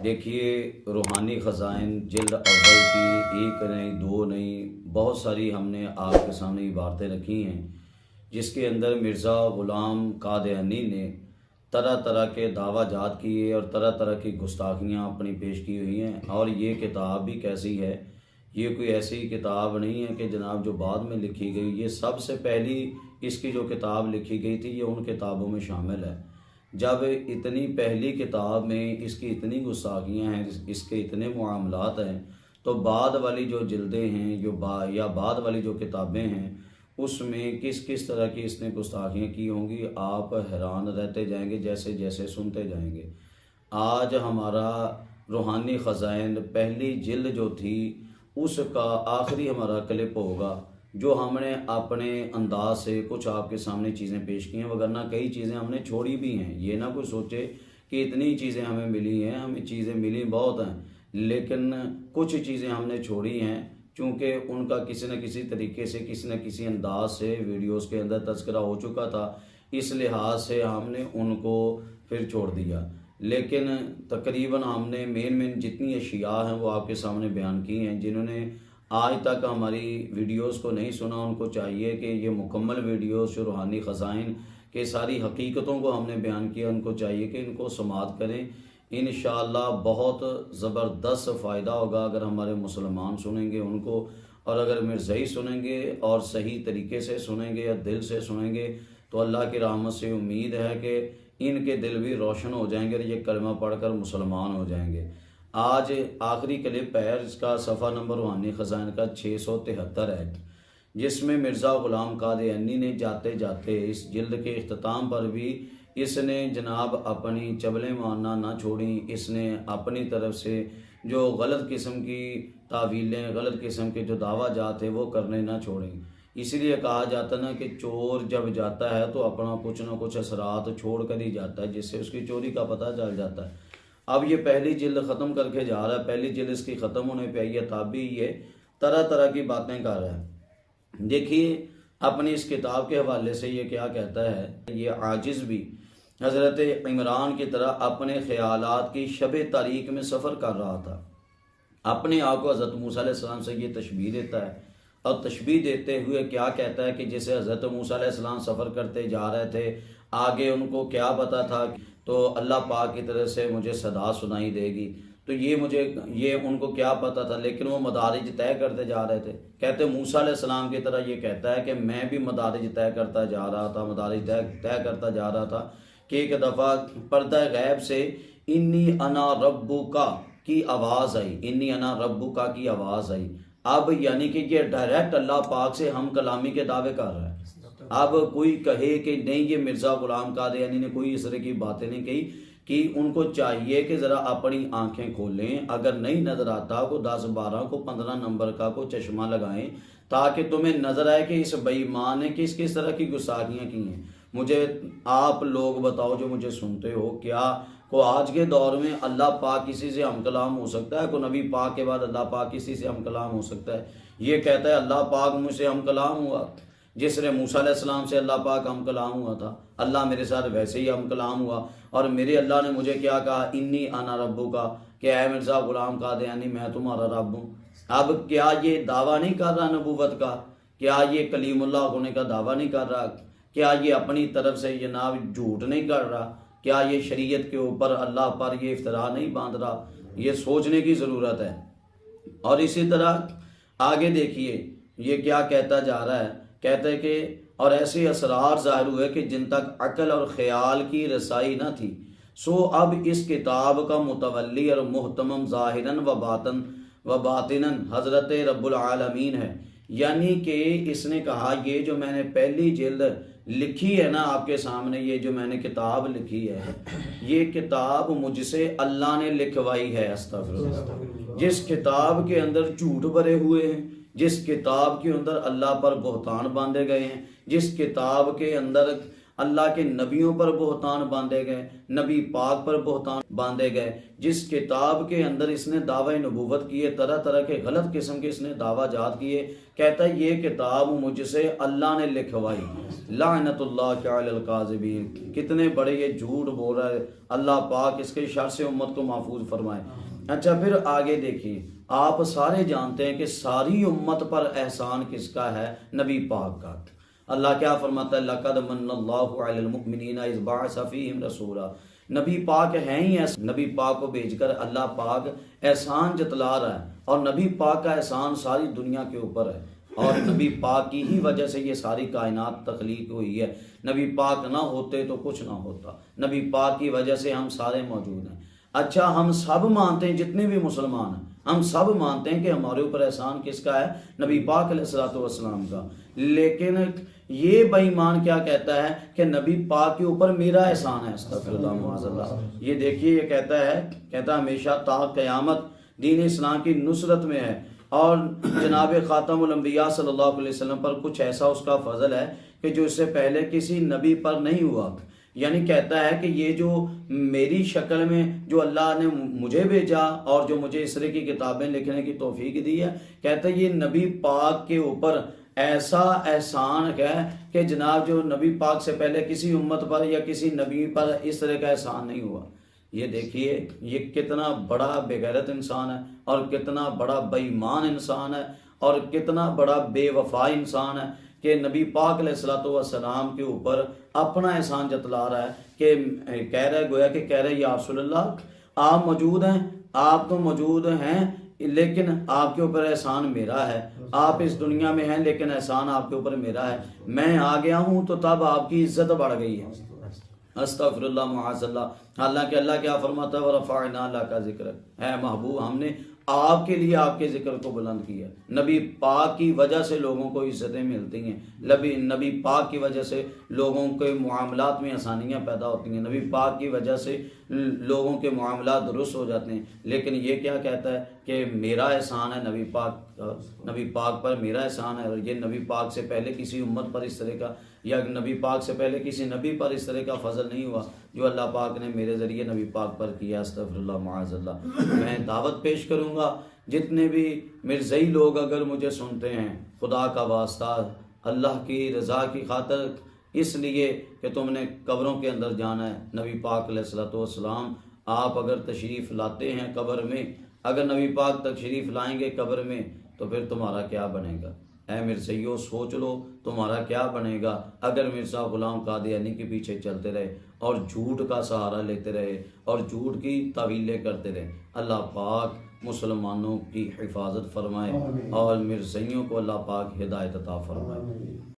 देखिए, रूहानी ख़ज़ाइन जिल्द अव्वल की एक नहीं, दो नहीं, बहुत सारी हमने आपके सामने इबारतें रखी हैं, जिसके अंदर मिर्ज़ा ग़ुलाम कादियानी ने तरह तरह के दावाजात किए और तरह तरह की गुस्ताखियाँ अपनी पेश की हुई हैं। और ये किताब भी कैसी है, ये कोई ऐसी किताब नहीं है कि जनाब जो बाद में लिखी गई। ये सबसे पहली इसकी जो किताब लिखी गई थी, ये उन किताबों में शामिल है। जब इतनी पहली किताब में इसकी इतनी गुस्ताखियाँ हैं, इसके इतने मामलात हैं, तो बाद वाली जो जिल्दें हैं या बाद वाली जो किताबें हैं, उसमें किस किस तरह की इसने गुस्ताखियाँ की होंगी, आप हैरान रहते जाएंगे जैसे जैसे सुनते जाएंगे। आज हमारा रूहानी ख़ज़ाइन पहली जिल्द जो थी, उसका आखिरी हमारा क्लिप होगा, जो हमने अपने अंदाज से कुछ आपके सामने चीज़ें पेश की हैं, वगरना कई चीज़ें हमने छोड़ी भी हैं। ये ना कोई सोचे कि इतनी चीज़ें हमें मिली हैं, हमें चीज़ें मिली बहुत हैं, लेकिन कुछ चीज़ें हमने छोड़ी हैं, चूँकि उनका किसी न किसी तरीके से किसी न किसी अंदाज से वीडियोस के अंदर तज़किरा हो चुका था, इस लिहाज से हमने उनको फिर छोड़ दिया। लेकिन तकरीबन हमने मेन जितनी अशिया हैं वो आपके सामने बयान की हैं। जिन्होंने आज तक हमारी वीडियोस को नहीं सुना, उनको चाहिए कि ये मुकम्मल वीडियोस जो रूहानी ख़ज़ाइन के सारी हकीकतों को हमने बयान किया, उनको चाहिए कि इनको समाअत करें। इंशाअल्लाह बहुत ज़बरदस्त फ़ायदा होगा अगर हमारे मुसलमान सुनेंगे उनको, और अगर मिर्ज़ाई सुनेंगे और सही तरीके से सुनेंगे या दिल से सुनेंगे, तो अल्लाह की रहमत से उम्मीद है कि इनके दिल भी रोशन हो जाएंगे और ये कलमा पढ़कर मुसलमान हो जाएंगे। आज आखिरी क्लिप है, इसका सफ़ा नंबर रूहानी ख़ज़ाइन का 673 है, जिसमें मिर्ज़ा ग़ुलाम कादियानी ने जाते जाते इस जिल्द के इख्तिताम पर भी इसने जनाब अपनी चबलें मारना ना छोड़ी। इसने अपनी तरफ से जो गलत किस्म की तावीलें, गलत किस्म के जो दावाजात थे वो करने ना छोड़ी। इसीलिए कहा जाता ना कि चोर जब जाता है तो अपना कुछ ना कुछ असरात छोड़ कर ही जाता है, जिससे उसकी चोरी का पता चल जाता है। अब ये पहली जिल्द ख़त्म करके जा रहा है, पहली जिल्द इसकी ख़त्म होने पे आई है, तब भी ये तरह तरह की बातें कर रहा है। देखिए, अपनी इस किताब के हवाले से ये क्या कहता है, ये आजिज़ भी हज़रत इमरान की तरह अपने ख़यालात की शब तारीक में सफ़र कर रहा था। अपने आप को हज़रत मूसा अलैहिस्सलाम से ये तशबीह देता है, और तशबीह देते हुए क्या कहता है कि जैसे हज़रत मूसा अलैहिस्सलाम सफ़र करते जा रहे थे, आगे उनको क्या पता था तो अल्लाह पाक की तरफ से मुझे सदा सुनाई देगी, तो ये उनको क्या पता था, लेकिन वो मदारिज तय करते जा रहे थे। कहते मूसा अलैहिस्सलाम की तरह ये कहता है कि मैं भी मदारिज तय करता जा रहा था, मदारिज तय करता जा रहा था कि एक दफ़ा पर्दा गैब से इन्नी अना रब्बुका की आवाज़ आई, इन्नी अना रब्बुका की आवाज़ आई। अब यानी कि ये डायरेक्ट अल्लाह पाक से हम कलामी के दावे कर रहा है। अब कोई कहे कि नहीं, ये मिर्ज़ा ग़ुलाम कादियानी ने कोई इस तरह की बातें नहीं कही, कि उनको चाहिए कि ज़रा अपनी आंखें खोलें, अगर नहीं नज़र आता को 10, 12 को 15 नंबर का को चश्मा लगाएं, ताकि तुम्हें नज़र आए कि इस बेईमान ने किस किस तरह की गुस्ताखियाँ की हैं। मुझे आप लोग बताओ जो मुझे सुनते हो, क्या को आज के दौर में अल्लाह पाक किसी से हम कलाम हो सकता है? को नबी पाक के बाद अल्लाह पाक किसी से हम कलाम हो सकता है? ये कहता है अल्लाह पाक मुझसे हम कलाम हुआ, जिस तरह मूसा अलैहिस्सलाम से अल्लाह पाक हम कलाम हुआ था, अल्लाह मेरे साथ वैसे ही हम कलाम हुआ। और मेरे अल्लाह ने मुझे क्या कहा, इन्नी आना रब्बुका, कि ऐ मिर्ज़ा ग़ुलाम कादियानी मैं तुम्हारा रब हूँ। अब क्या ये दावा नहीं कर रहा नबूवत का? क्या ये कलीमुल्लाह होने का दावा नहीं कर रहा? क्या ये अपनी तरफ से जनाब झूठ नहीं कर रहा? क्या ये शरीयत के ऊपर अल्लाह पर ये इफ्तरा नहीं बांध रहा? ये सोचने की ज़रूरत है। और इसी तरह आगे देखिए ये क्या कहता जा रहा है, कहते हैं कि और ऐसे असरार ज़ाहिर हुए कि जिन तक अकल और ख़याल की रसाई न थी, सो अब इस किताब का मुतवल्ली और मुहतमम ज़ाहिरन व बातिनन हज़रत रब्बुल आलमीन है। यानी कि इसने कहा ये जो मैंने पहली जिल्द लिखी है ना आपके सामने, ये जो मैंने किताब लिखी है, ये किताब मुझसे अल्लाह ने लिखवाई है। अस्तग़फिरुल्लाह। जिस किताब के अंदर झूठ भरे हुए हैं, जिस किताब के अंदर अल्लाह पर बहतान बांधे गए हैं, जिस किताब के अंदर अल्लाह के नबियों पर बोहतान बांधे गए, नबी पाक पर बोहतान बांधे गए। जिस किताब के अंदर इसने दावा नबूवत किए, तरह तरह के गलत किस्म के इसने दावा जात किए, कहता है ये किताब मुझसे अल्लाह ने लिखवाई। लानतुल्लाह अलल काज़िबीन, कितने बड़े ये झूठ बोल रहा है। अल्लाह पाक इसके शर से उम्मत को महफूज फरमाए। अच्छा, फिर आगे देखिए, आप सारे जानते हैं कि सारी उम्मत पर एहसान किसका है? नबी पाक का। अल्लाह क्या फरमाता है? लक़द मन्नल्लाहु अलल मुमिनीना इज़ बअस फ़ीहिम रसूला। नबी पाक हैं ही ऐसे, नबी पाक को भेजकर अल्लाह पाक एहसान जतला रहा है, और नबी पाक का एहसान सारी दुनिया के ऊपर है, और नबी पाक की ही वजह से ये सारी कायनात तख्लीक हुई है। नबी पाक ना होते तो कुछ ना होता, नबी पाक की वजह से हम सारे मौजूद हैं। अच्छा, हम सब मानते हैं, जितने भी मुसलमान हैं, हम सब मानते हैं कि हमारे ऊपर एहसान किसका है? नबी पाक अलैहिस्सलातु वस्सलाम का। लेकिन ये बेईमान क्या कहता है कि नबी पाक के ऊपर मेरा एहसान है। अस्तगफिरुल्लाह मुअज़्ज़ल्लाह। ये देखिए, ये कहता हमेशा ता क़यामत दीन इस्लाम की नुसरत में है, और जनाब ख़ातमुल अंबिया सल्लल्लाहु अलैहि वसल्लम पर कुछ ऐसा उसका फजल है कि जो इससे पहले किसी नबी पर नहीं हुआ। यानी कहता है कि ये जो मेरी शक्ल में जो अल्लाह ने मुझे भेजा और जो मुझे इस तरह की किताबें लिखने की तौफीक दी है, कहता है ये नबी पाक के ऊपर ऐसा एहसान है कि जनाब जो नबी पाक से पहले किसी उम्मत पर या किसी नबी पर इस तरह का एहसान नहीं हुआ। ये देखिए, ये कितना बड़ा बेगैरत इंसान है, और कितना बड़ा बेईमान इंसान है, और कितना बड़ा बेवफा इंसान है कि नबी पाक अलैहिस्सलातु वस्सलाम के ऊपर अपना एहसान जतला रहा है। कि कह रहा है, गोया कि कह रहा है, या रसूलल्लाह आप मौजूद हैं, आप तो मौजूद हैं, लेकिन आपके ऊपर एहसान मेरा है। आप इस दुनिया में हैं, लेकिन एहसान आपके ऊपर मेरा है। मैं आ गया हूँ तो तब आपकी इज्जत बढ़ गई है। अस्तगफिरुल्लाह मुअज़्ज़ल्लाह। हालांकि अल्लाह क्या फरमाता है? वरफ़अना लका ज़िक्रक, है महबूब, हमने आपके लिए आपके जिक्र को बुलंद किया। नबी पाक की वजह से लोगों को इज्जतें मिलती हैं, नबी पाक की वजह से लोगों के मामलात में आसानियाँ पैदा होती हैं, नबी पाक की वजह से लोगों के मामलात दुरुस्त हो जाते हैं। लेकिन ये क्या कहता है कि मेरा एहसान है नबी पाक पर मेरा एहसान है, और ये नबी पाक से पहले किसी उम्मत पर इस तरह का, या नबी पाक से पहले किसी नबी पर इस तरह का फजल नहीं हुआ जो अल्लाह पाक ने मेरे ज़रिए नबी पाक पर किया। अस्तग़फिरुल्लाह मुअज़्ज़ल्लाह। मैं दावत पेश करूँगा, जितने भी मिर्ज़ई लोग अगर मुझे सुनते हैं, खुदा का वास्ता अल्लाह की रज़ा की खातिर, इसलिए कि तुमने कब्रों के अंदर जाना है। नबी पाक अलैहिस्सलातु वस्सलाम आप अगर तशरीफ़ लाते हैं कब्र में, अगर नबी पाक तशरीफ़ लाएंगे कब्र में, तो फिर तुम्हारा क्या बनेगा? ऐ मिर्ज़इयों, सोच लो तुम्हारा क्या बनेगा अगर मिर्ज़ा ग़ुलाम कादियानी के पीछे चलते रहे और झूठ का सहारा लेते रहे और झूठ की तावीलें करते रहे। अल्लाह पाक मुसलमानों की हिफाजत फरमाए और मिर्ज़इयों को अल्लाह पाक हिदायत अता फरमाए।